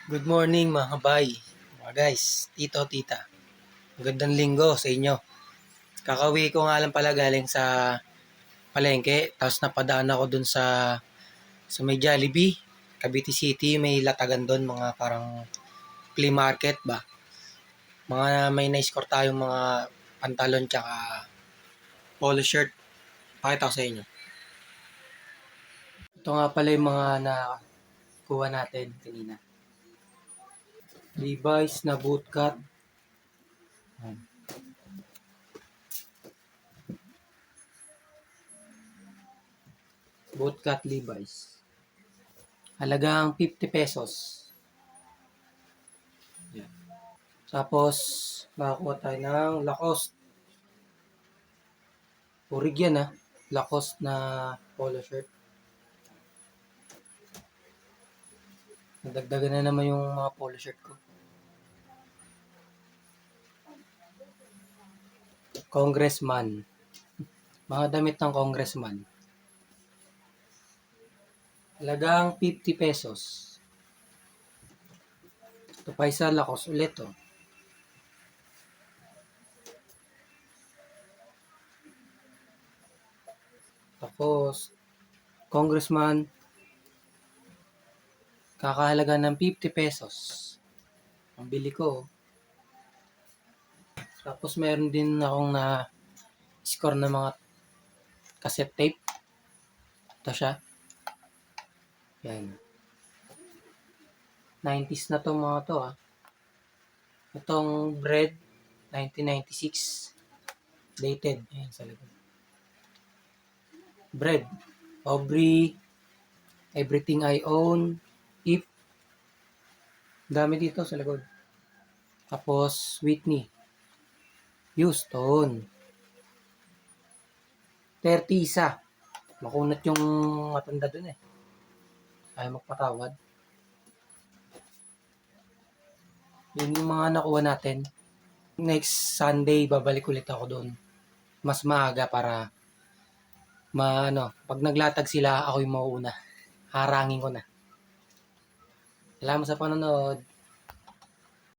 Good morning mga kabay, mga guys, tito, tita. Magandang linggo sa inyo. Kakauwi ko nga lang pala galing sa palengke. Tapos napadaan ako dun sa may Jollibee, Cavite City. May latagan dun, mga parang flea market ba. Mga may na-score tayong mga pantalon tsaka polo shirt. Pakita ko sa inyo. Ito nga pala yung mga nakuha natin kanina. Levi's na bootcut. Bootcut Levi's. Halagang 50 pesos. Yan. Tapos, nakakuha tayo ng Lacoste. Urig yan Lacoste na polo shirt. Nadagdagan na naman yung mga polo shirt ko. Congressman. Mga damit ng congressman. Halagang 50 pesos. Ito pa isa Lacoste ulit Tapos, congressman, kakahalaga ng 50 pesos. Ang bili ko. Tapos, meron din akong na-score na mga cassette tape. Ito siya. Yan. 90s na to mga to Itong Bread, 1996. Dated. Ayan sa likod. Bread. Aubrey. Everything I Own. If. Dami dito sa likod. Tapos, Whitney. Houston. 30 isa. Makunat yung matanda dun Ayaw magpatawad. Yun yung mga nakuha natin. Next Sunday, babalik ulit ako doon. Mas maaga para pag naglatag sila, ako yung mauuna. Harangin ko na. Salamat sa panonood.